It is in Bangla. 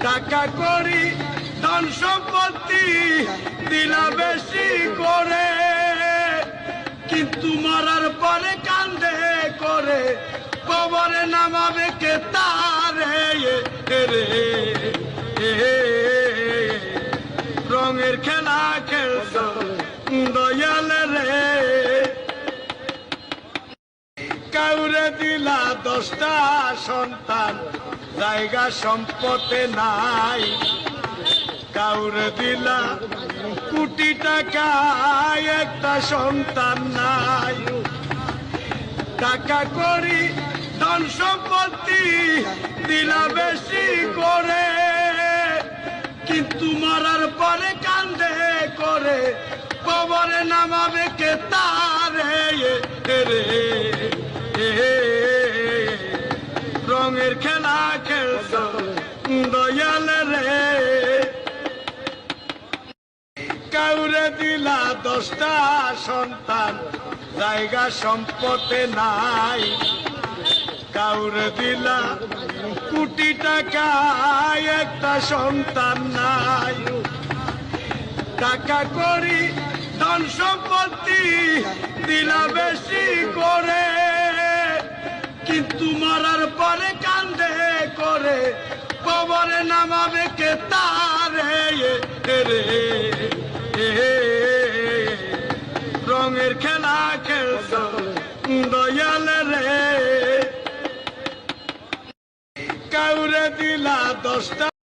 টাকা করি ধন সম্পত্তি দিলা বেশি করে, কিন্তু মরার পরে কান্দে করে কবরে নামাবে কে তারে রে। রঙের খেলা খেলছ দয়াল রে, কাউরে দিলা 10টা সন্তান জায়গা সম্পদে নাই, কাউরে দিলা কোটি টাকা একটা সন্তান নাই। টাকা করি ধন সম্পত্তি দিলা বেশি করে, কিন্তু মরার পরে কান্দে করে কবরে নামাবে কে তারে রে। রঙের খেলা খেলছ দয়াল রে, কাউরে দিলা 10টা সন্তান জায়গা সম্পদে নাই, কাউরে দিলা কোটি টাকা একটা সন্তান নাই। টাকা করি ধন সম্পত্তি দিলা বেশি করে, কিন্তু মরার পরে কান্দে করে কবরে নামাবে কে তারে রে। রঙের খেলা খেলছ দয়াল রে, কাউরে দিলা 10টা